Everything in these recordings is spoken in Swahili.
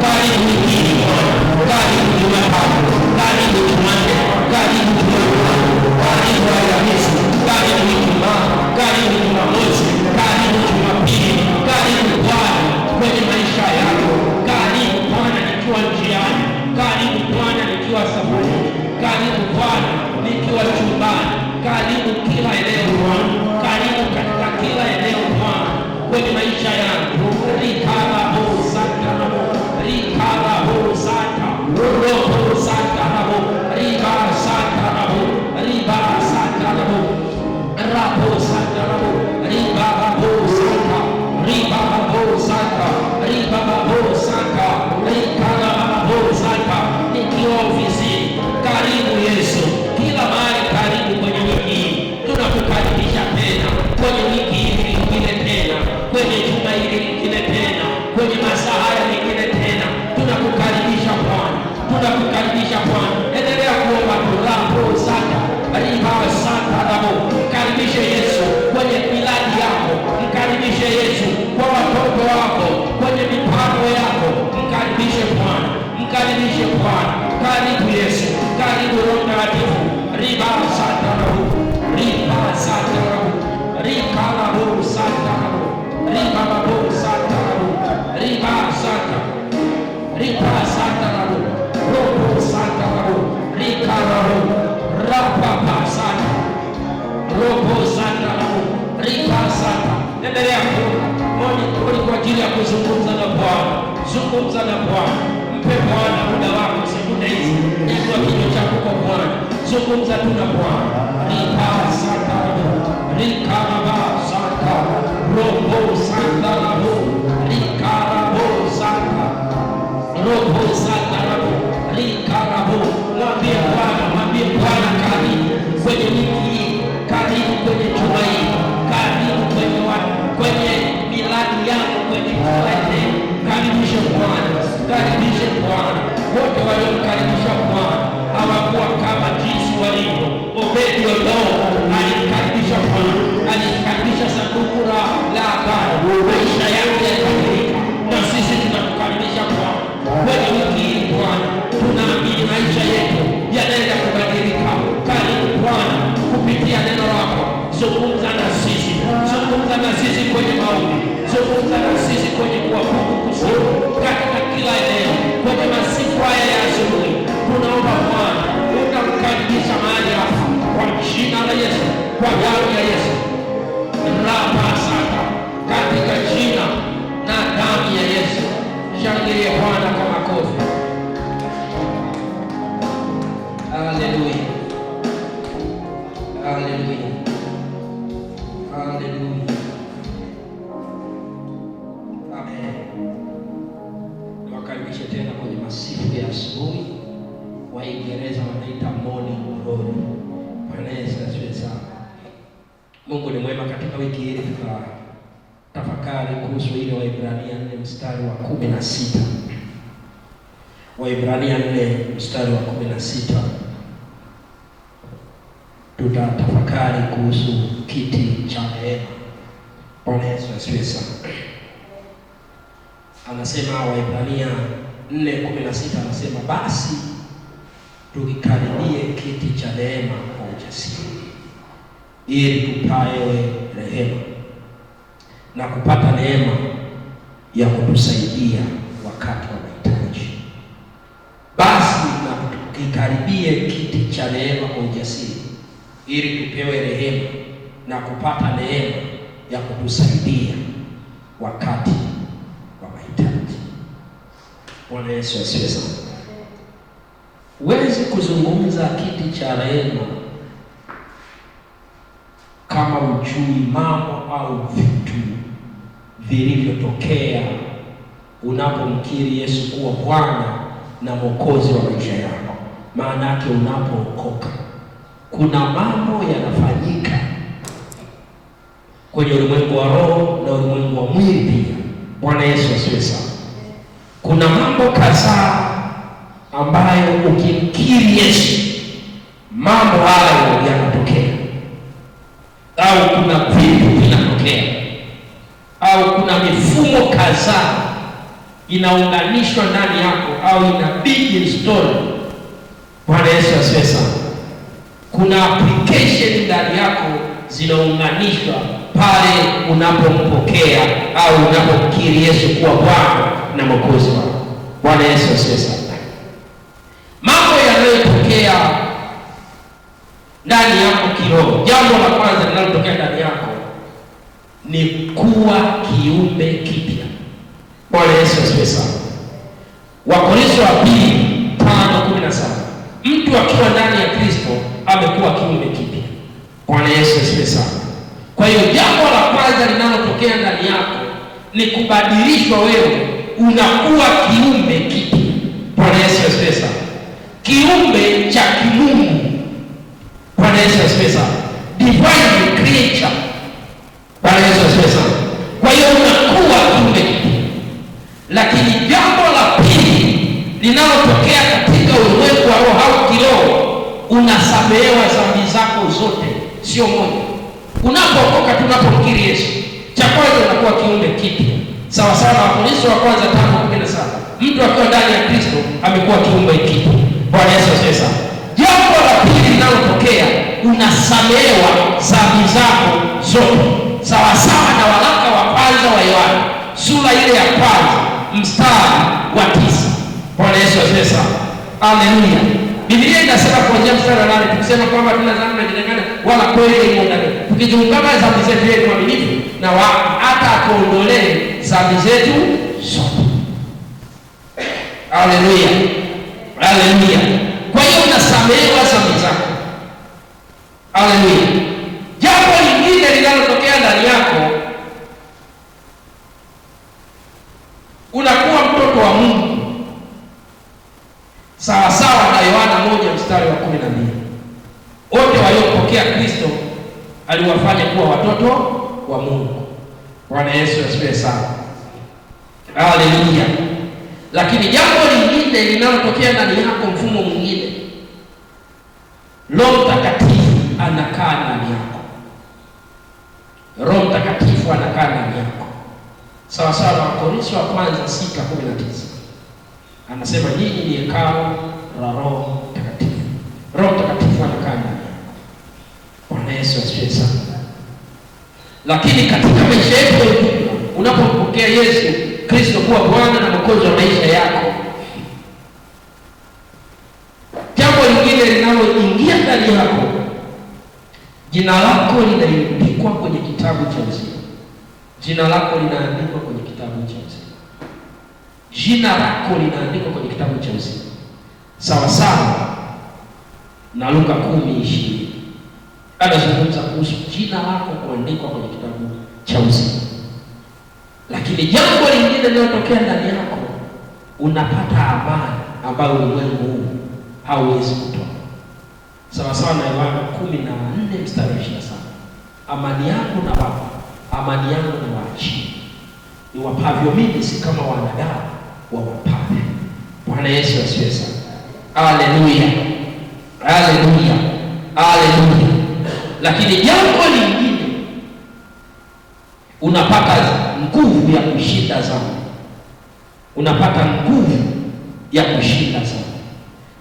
Karibu endelea kuomba. Ni kwa ajili ya kuzungumza na Bwana. Zungumza na Bwana, mpe Bwana muda wako sekunde hizi. Nyanyua kinywa chako kwa Bwana, zungumza tu na Bwana. Nikasaka nikaraba saka robo saka rabo nikarabo saka robo saka rabo nikarabo. Mwambie Bwana karibu kwenye wiki hii, karibu kwenye juma hili, karibu kwenye miladi yako, kwenye kulete. Karibisha Bwana, karibisha Bwana. Wote waliomkaribisha Bwana hawakuwa kama jinsi walivyo. Obedi alimkaribisha Bwana, alikaribisha sanduku la agano, maisha yake yakabadilika. Na sisi tunakukaribisha Bwana kwenye wiki hii. Bwana, tunaamini maisha yetu yanaenda kubadilika. Karibu Bwana kupitia neno lako. Zungumza na sisi, zungumza na sisi kwenye maombi, zungumza na sisi kwenye kuabudu kusuru katika kila eneo. Kwenye masiku haya ya asubuhi tunaomba Bwana utamkaribisha mahali hapa kwa jina la Yesu, kwa damu ya Yesu. Rapasaka katika jina na damu ya Yesu. Shangilie Bwana kwa makofi. Haleluya, haleluya, haleluya, amen. Niwakaribishe tena kwenye masifu ya asubuhi. Waingereza wanaita morning glory. Bwana Yesu asifiwe sana. Mungu ni mwema. Katika wiki hii tutatafakari kuhusu ile Waebrania 4 mstari wa 16. Waebrania 4 mstari wa 16. Tutatafakari kuhusu kiti cha neema. Bwana Yesu asifiwe sana. Anasema Waebrania 4:16, anasema basi tukikaribie kiti cha neema kwa ujasiri, ili tupawe rehema na kupata neema ya kutusaidia wakati wa mahitaji. Basi na tukikaribie kiti cha neema kwa ujasiri, ili tupewe rehema na kupata neema ya kutusaidia wakati wa mahitaji. Bwana Yesu asifiwe sana. Huwezi kuzungumza kiti cha rehema kama ujui mambo au vitu vilivyotokea unapomkiri Yesu kuwa Bwana na Mwokozi wa maisha yako. Maana yake unapookoka kuna mambo yanafanyika kwenye ulimwengu wa roho na ulimwengu wa mwili pia. Bwana Yesu asifiwe sana. Kuna mambo kadhaa ambayo ukimkiri Yesu mambo hayo yanatokea, au kuna vitu vinatokea, au kuna mifumo kadhaa inaunganishwa ndani yako, au ina big install. Bwana Yesu asifiwe sana. Kuna application ndani yako zinaunganishwa pale unapompokea au unapomkiri Yesu kuwa Bwana na Mwokozi wako. Bwana Yesu asifiwe sana. Mambo yanayotokea ndani yako kiroho, jambo la kwanza linalotokea ndani yako ni kuwa kiumbe kipya. Bwana Yesu asifiwe sana. Wakorintho wa 2:5-17, mtu akiwa ndani ya Kristo amekuwa kiumbe kipya. Bwana Yesu asifiwe sana. Kwa hiyo jambo la kwanza linalotokea ndani yako ni kubadilishwa. Wewe unakuwa kiumbe kipya. Bwana Yesu asifiwe sana. Kiumbe cha kimungu. Bwana Yesu asifiwe sana. Divine creature. Bwana Yesu asifiwe sana. Kwa hiyo unakuwa kiumbe kipya. Lakini jambo la pili linalotokea katika ulimwengu wa roho au kiroho, unasamehewa dhambi zako zote, sio moja. Unapookoka, tunapomkiri Yesu, cha kwanza unakuwa kiumbe kipya. Sawa sawa Wakorintho wa kwanza 5:17. Mtu akiwa ndani ya Kristo amekuwa kiumbe kipya. Bwana Yesu asifiwe sana. Jambo la pili linalotokea, unasamehewa dhambi zako zote. Sawa sawa na waraka wa kwanza wa Yohana sura ile ya kwanza mstari wa 9. Bwana Yesu asifiwe sana. Haleluya. Biblia inasema kuanzia mstari wa 8 tukisema kwamba tuna dhambi na jitengane wala kweli imo ndani. Tukizungumza dhambi zetu yeye ni mwaminifu na hata atuondolee dhambi zetu zote. Haleluya. Haleluya. Kwa hiyo unasamehewa dhambi zako. Haleluya. Jambo lingine linalotokea ndani yako, unakuwa mtoto wa Mungu. Sawa sawa na Yohana 1 mstari wa 12. Wote waliopokea Kristo aliwafanya kuwa watoto wa Mungu. Bwana Yesu asifiwe sana. Haleluya. Lakini jambo lingine linalotokea ndani yako, mfumo mwingine, Roho Mtakatifu anakaa ndani yako. Roho Mtakatifu anakaa ndani yako. Sawa sawa na Wakorintho wa kwanza 6:19. Anasema nyinyi ni hekalu la Roho Mtakatifu. Roho Mtakatifu anakaa ndani yako. Bwana Yesu asifiwe sana. Lakini katika maisha yetu unapompokea Yesu Kristo kuwa Bwana na Mwokozi wa maisha yako, jambo lingine linaloingia ndani yako, jina lako linaandikwa kwenye kitabu cha uzima. Jina lako linaandikwa kwenye kitabu cha uzima. Jina lako linaandikwa kwenye kitabu cha uzima. Sawa sawa na Luka 10:20. Anazungumza kuhusu jina lako kuandikwa kwenye kitabu cha uzima. Lakini jambo lingine linalotokea ndani yako, unapata amani ambayo ulimwengu huu hauwezi kutoa. Sawa sawa na Yohana 14 mstari wa 27. Amani yangu na wapa, amani yangu na waachie. Niwapavyo mimi si kama wanadamu wawapavyo. Bwana Yesu asifiwe sana. Haleluya. Haleluya. Haleluya. Lakini jambo lingine, unapata nguvu ya kushinda dhambi. Unapata nguvu ya kushinda dhambi.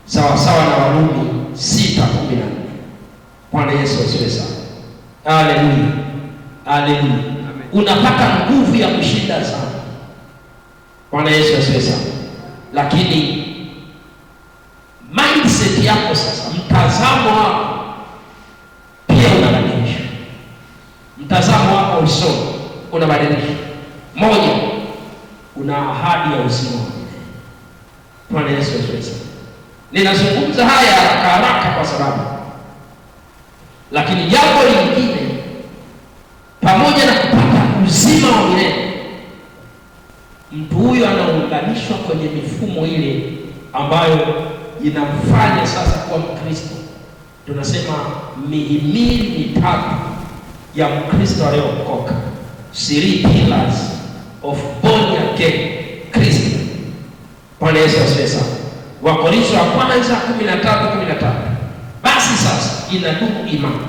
Sawa sawa na Warumi 6:14. Bwana Yesu asifiwe sana. Haleluya. Haleluya. Unapata nguvu ya kushinda dhambi. Bwana Yesu asifiwe sana. Lakini mindset yako sasa, mtazamo wako pia unabadilishwa. Mtazamo wako usoni unabadilishwa. Moja, una ahadi ya uzima wa milele. Bwana Yesu asifiwe sana. Ninazungumza haya haraka kwa sababu, lakini jambo lingine, pamoja na kupata uzima wa milele, mtu huyo anaunganishwa kwenye mifumo ile ambayo inamfanya sasa kuwa Mkristo. Tunasema mihimili mitatu ya Mkristo aliyeokoka, 3 pillars of born again Christian. Bwana Yesu asifiwe sana. Wakorintho wa kwanza 13:13. Basi sasa inadumu imani.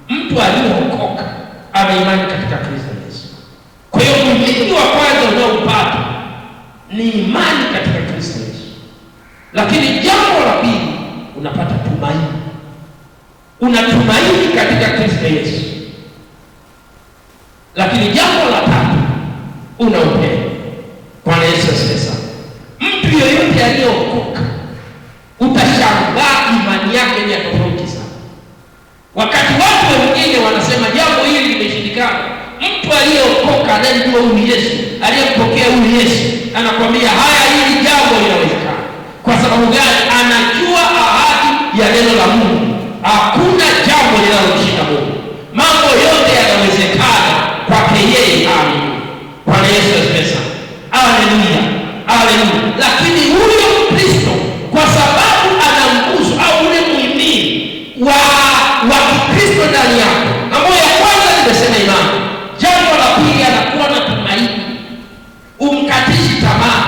Mtu aliyeokoka ana imani katika Kristo Yesu. Kwa hiyo msingi wa kwanza unaopata ni imani katika Kristo Yesu. Lakini jambo la pili, unapata tumaini. Unatumaini katika Kristo Yesu. Lakini jambo la tatu, una upendo. Bwana Yesu asifiwe sana. Mtu yeyote aliyeokoka, utashangaa imani yake ni tofauti sana. Wakati watu wengine wanasema jambo hili limeshindikana, mtu aliyeokoka anayejua huyu Yesu, aliyempokea huyu Yesu, anakwambia haya, hili jambo linawezekana. Kwa sababu gani? Anajua ahadi ya neno la Mungu. Hakuna jambo linalomshinda Mungu. Mambo yote yanawezekana kwake yeye. Amen. Bwana Yesu asifiwe sana. Haleluya. Haleluya. Lakini huyo Kristo, kwa sababu ana nguzo au ule muhimili wa Kristo ndani yako, ambayo ya kwanza nimesema imani. Jambo la pili, anakuwa na tumaini. Umkatishi tamaa.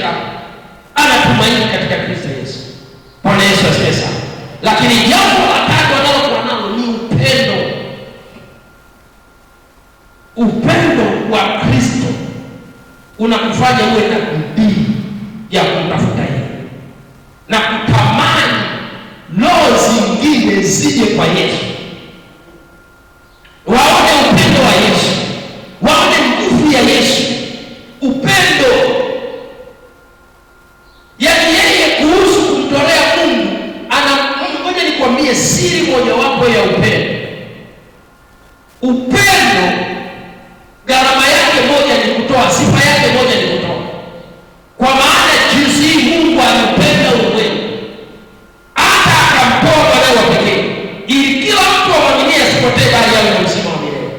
anacheka, anatumaini katika Kristo Yesu. Bwana Yesu asifiwe sana. Lakini jambo la tatu analokuwa nalo ni upendo. Upendo wa Kristo unakufanya uwe na bidii ya kutafuta yeye na kutamani roho zingine zije kwa Yesu, waone upendo wa Yesu, waone nguvu ya Yesu. Upendo, yaani yeye kuhusu kumtolea Mungu ngoja nikwambie siri mojawapo ya upendo. Upendo gharama yake moja ni kutoa, sifa yake moja ni kutoa. Kwa maana jinsi hii Mungu alipenda ulimwengu hata akamtoa mwanawe wa pekee, ili kila mtu amwaminie asipotee bali awe na uzima wa milele.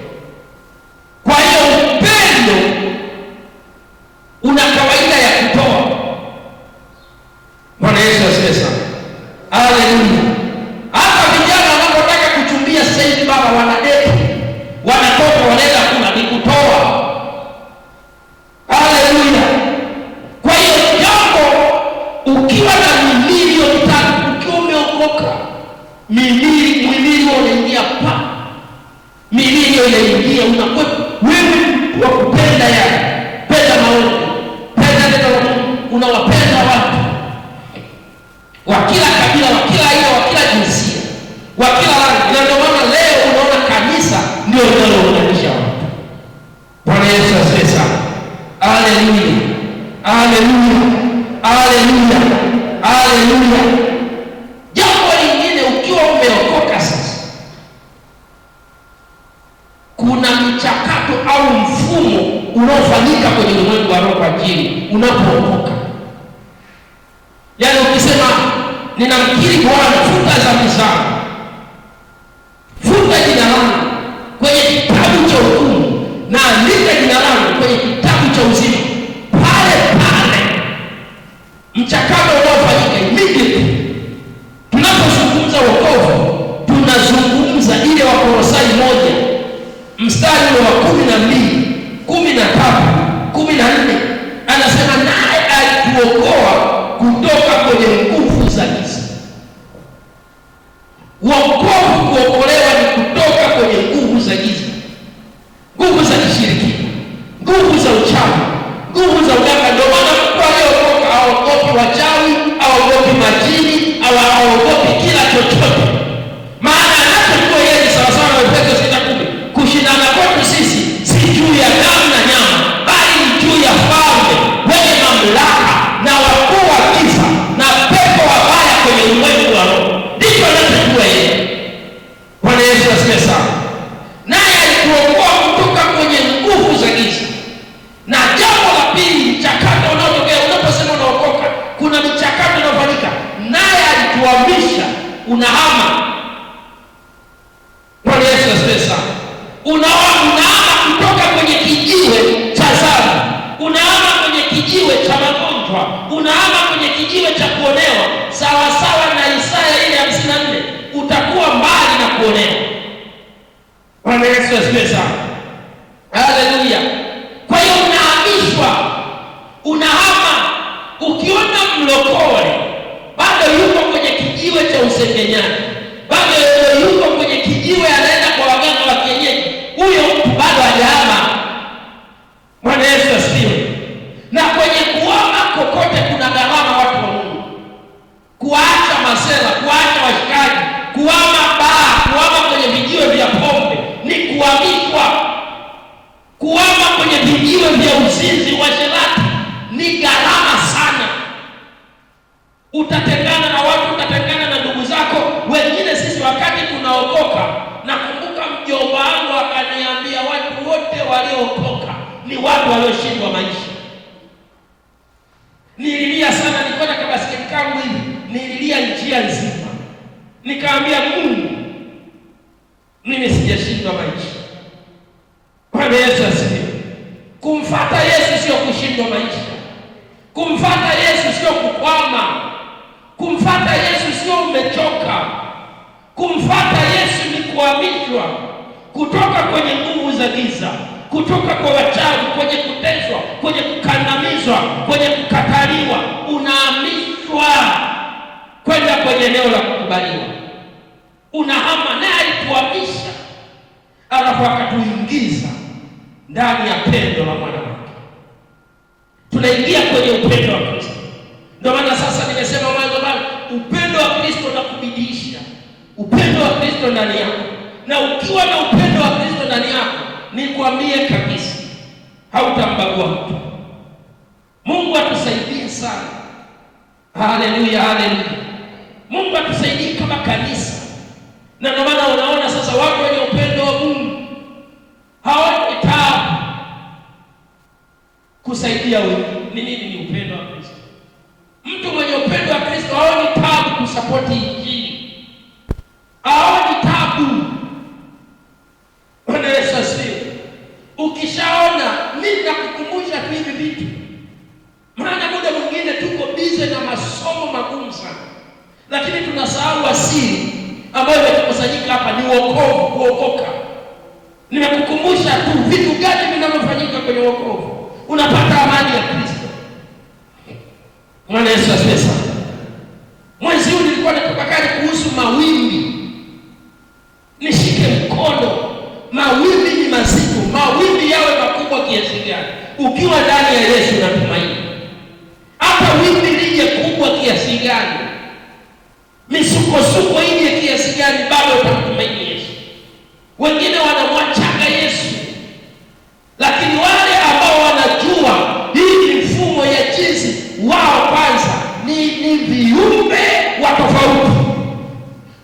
Kwa hiyo upendo una kawaida ya kutoa. Bwana Yesu asifiwe sana. Haleluya. Hata vijana wanapotaka kuchumbia sasa hivi baba, wanadeti, wanatoka wanaenda kula, ni kutoa. Haleluya. Kwa hiyo jambo, ukiwa na milioni 3, ukiwa umeokoka, milioni unaingia pa. Milioni inaingia, unakuwa wewe wa kupenda yale. Penda maombi, penda neno la Mungu, unawapenda watu wa kila kabila, wa kila aina, wa kila jinsia, wa kila rangi. Na ndio maana leo unaona kanisa ndio linalounganisha watu. Bwana Yesu asifiwe sana. Haleluya. Haleluya. Haleluya. Haleluya. Jambo lingine, ukiwa umeokoka sasa, kuna mchakato au mfumo unaofanyika kwenye ulimwengu wa roho kwa ajili unapookoka. Yaani ukisema ninamkiri Bwana, futa dhambi zangu, futa jina langu kwenye kitabu cha hukumu na andika jina langu kwenye kitabu cha uzima, pale pale mchakato unaofanyika immediately. Tunapozungumza wokovu, tunazungumza ile Wakolosai 1 mstari wa 12, 13, 14, anasema naye alituokoa kutoka kwenye nguvu za giza. Wokovu, kuokolewa ni kutoka kwenye nguvu za giza, nguvu za kishirikina, nguvu za uchawi, nguvu za uganga. Ndio maana mtu aliyeokoka haogopi wachawi, haogopi majini, haogopi kila chochote. Maana anachojua yeye ni sawasawa na Efeso 6:10, kushindana kwetu sisi si juu ya damu na nyama, bali ni juu ya falme, wenye mamlaka na wakuu wa giza na pepo wabaya kwenye ulimwengu wa roho. Ndicho anachojua yeye. Bwana Yesu asifiwe sana. Naye alikuokoa kutoka kwenye nguvu za giza. Na jambo la pili, mchakato unaotokea unaposema unaokoka, kuna mchakato unaofanyika. Naye alituhamisha, unahama. Bwana Yesu asifiwe sana. Unahama kutoka kwenye kijiwe cha dhambi, unahama kwenye kijiwe cha magonjwa, unahama kwenye kijiwe cha kuonewa. Sawa sawa na Isaya ile 54, utakuwa mbali na kuonewa. Bwana Yesu asifiwe sana. Haleluya. Kwa hiyo unahamishwa, unahama. Ukiona mlokole bado yuko kwenye kijiwe cha usengenyaji, bado yuko kwenye kijiwe anaenda kwa waganga wa kienyeji, huyo mtu bado hajahama. Bwana Yesu asifiwe. Na kwenye kuhama kokote kuna gharama, watu wa Mungu. Kuacha masela, kuacha washikaji, kuhama baa, kuhama kwenye vijiwe vya pombe ni kuhamishwa. Kuhama kwenye vijiwe vya uzinzi, uasherati ni gharama sana. Utatengana na watu, utatengana na ndugu zako. Wengine sisi wakati tunaokoka, nakumbuka mjomba wangu akaniambia watu wote waliookoka ni watu walioshindwa maisha. Nililia sana, nilikuwa na kabasiketi kangu hivi, nililia njia nzima. Nikaambia Mungu, mimi sijashindwa maisha. Bwana Yesu asifiwe. Kumfuata Yesu sio kushindwa maisha. Kumfuata Yesu sio kukwama. Kumfuata Yesu sio umechoka. Kumfuata Yesu ni kuhamishwa kutoka kwenye nguvu za giza, kutoka kwa wachawi, kwenye kuteswa, kwenye kukandamizwa, kwenye kukataliwa. eneo la kukubaliwa, unahama. Naye alituhamisha, alafu akatuingiza ndani ya pendo la mwana wake. Tunaingia kwenye upendo wa Kristo. Ndio maana sasa nimesema mwanzo bali upendo wa Kristo unakubidiisha, upendo wa Kristo ndani yako. Na ukiwa na upendo wa Kristo ndani yako, nikwambie kabisa, hautambagua mtu. Mungu atusaidie sana. Haleluya, haleluya. Mungu atusaidie kama kanisa. Na ndio maana unaona sasa watu wenye upendo wa Mungu hawaoni taabu kusaidia wengine. Ni nini? Ni upendo wa Kristo. Mtu mwenye upendo wa Kristo haoni taabu kusapoti injili, haoni taabu. Bwana Yesu asifiwe. Ukishaona, mimi nakukumbusha tu hivi vitu, maana muda mwingine tuko bize na masomo magumu sana, lakini tunasahau asili ambayo imekusanyika hapa ni wokovu, kuokoka. Nimekukumbusha tu vitu gani vinavyofanyika kwenye wokovu. Unapata amani ya Kristo. Bwana Yesu asifiwe sana. Mwezi huu nilikuwa natafakari kuhusu mawimbi. Nishike mkono. Mawimbi ni mazito. Mawimbi yawe makubwa kiasi gani, ukiwa ndani ya Yesu unatumaini. Hata wimbi lije kubwa kiasi gani, misukosuko ije kiasi gani, bado utamtumaini Yesu. Wengine wanamwachaga Yesu, lakini wale ambao wanajua hii ni mfumo ya jinsi wao kwanza ni viumbe wa tofauti.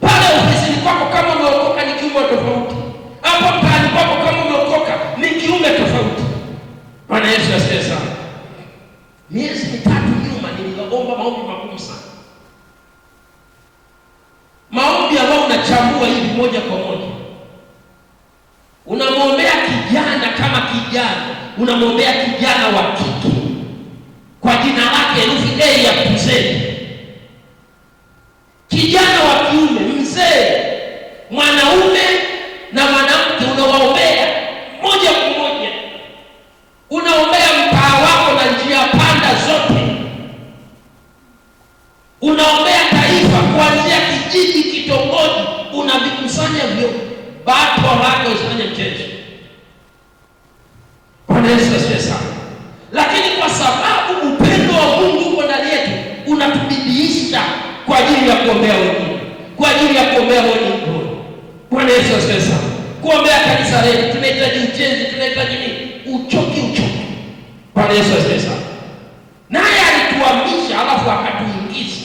Pale ofisini kwako kama umeokoka ni kiumbe tofauti. Hapo mtaani kwako kama umeokoka ni kiumbe tofauti. Bwana Yesu asifiwe sana. Miezi mitatu nyuma niliomba maombi magumu sana. Maombi ambayo unachambua hivi moja kwa moja. Unamwombea kijana kama kijana, unamwombea kijana wa kike kwa jina lake herufi A ya mzee. Kijana wa kiume, mzee, mwanaume na mwanamke, unawaombea moja kwa moja. Unaombea mtaa wako na njia panda zote. Unaombea taifa kuanzia kijiji, kitongoji, unavikusanya vyote. Bato lako usifanye mchezo. Bwana Yesu asifiwe sana. Lakini kwa sababu upendo wa Mungu uko ndani yetu, unatubidiisha kwa ajili ya kuombea wengine, kwa ajili ya kuombea wengine. Bwana Yesu asifiwe sana. Kuombea kanisa letu, tunahitaji ujenzi, tunahitaji nini? Uchoki. Bwana Yesu asifiwe sana. Naye alituhamisha, alafu akatuingiza.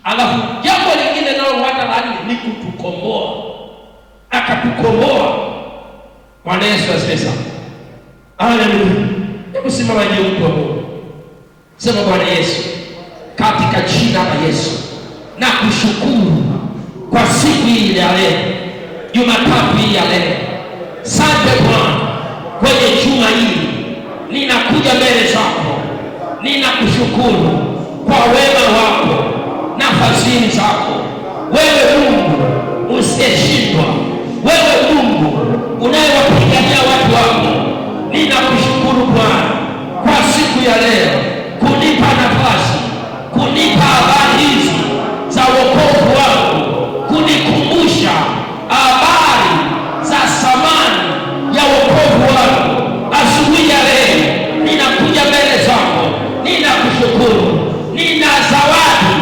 Alafu jambo lingine nalo hata la nne ni kutukomboa. Akatukomboa. Bwana Yesu asifiwe sana. Haleluya. Hebu simama juu mtu wa Mungu. Sema, Bwana Yesu, katika jina la Yesu na kushukuru kwa siku hii ya leo, Jumatatu hii ya leo. Asante Bwana, kwenye juma hili ninakuja mbele zako, ninakushukuru kwa wema wako na fadhili zako. Wewe Mungu usiyeshindwa, wewe Mungu unayewapigania watu wako, ninakushukuru Bwana kwa siku ya leo, kunipa nafasi, kunipa habari hizi za wokovu wangu, kunikumbusha habari za samani ya wokovu wangu. Asubuhi ya leo ninakuja mbele zako, ninakushukuru. Nina zawadi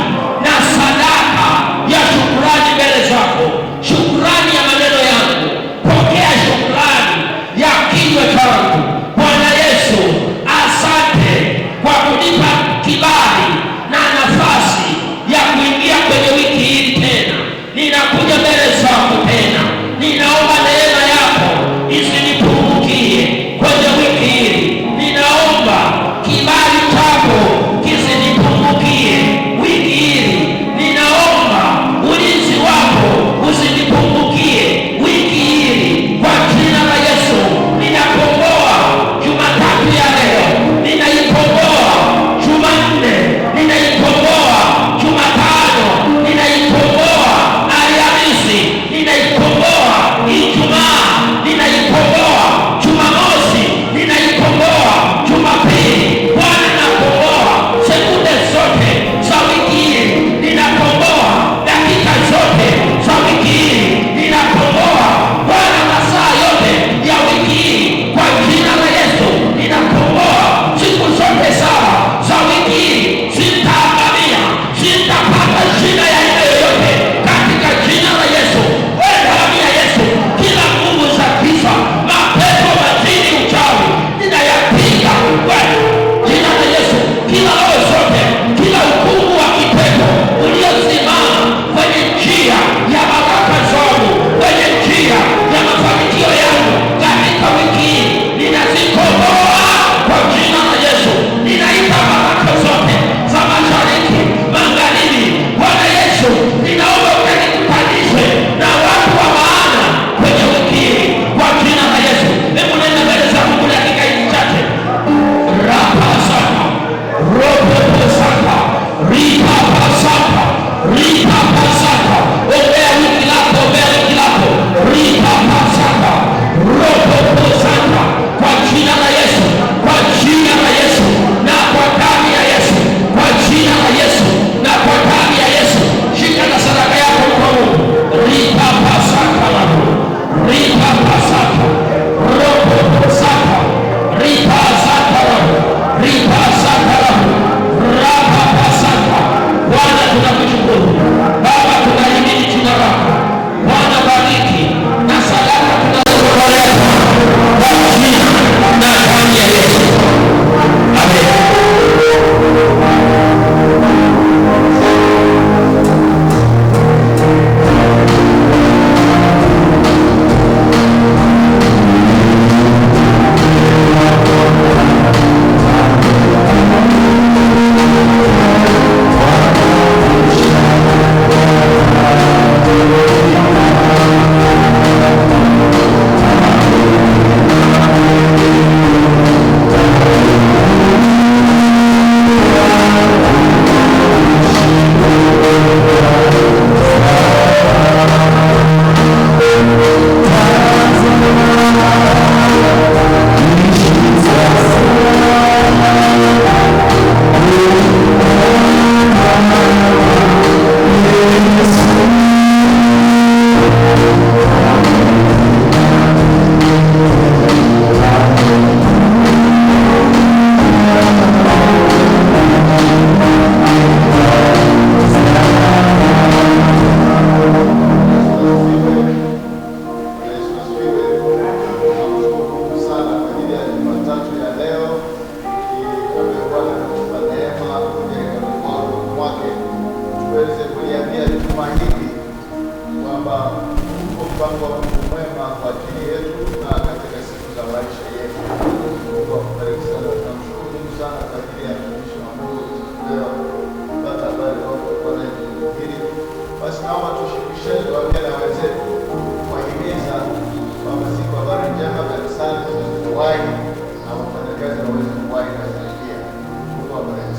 na sadaka ya shukrani mbele zako, shukrani ya maneno yangu. Pokea shukrani ya kinywa changu. Bwana Yesu, asante kwa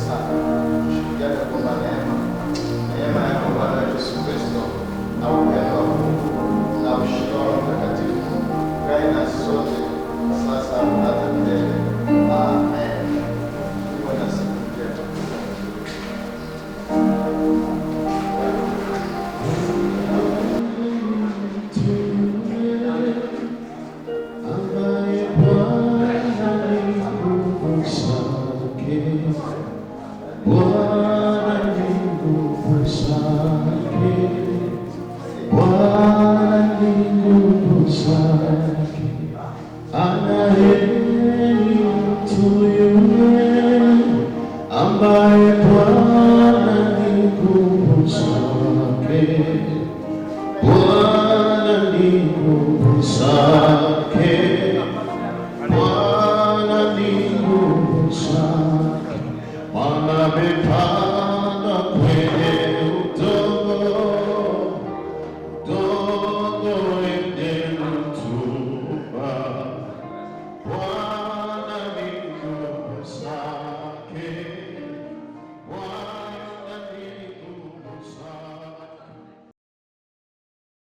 sana. Tushirikiane kwa neema ya Bwana Yesu Kristo na upendo wa Mungu na ushirika wa Roho Mtakatifu kae na sote sasa hata milele. Amen. Bwana asifiwe. Bwana ni nguvu zake, Bwana amepaa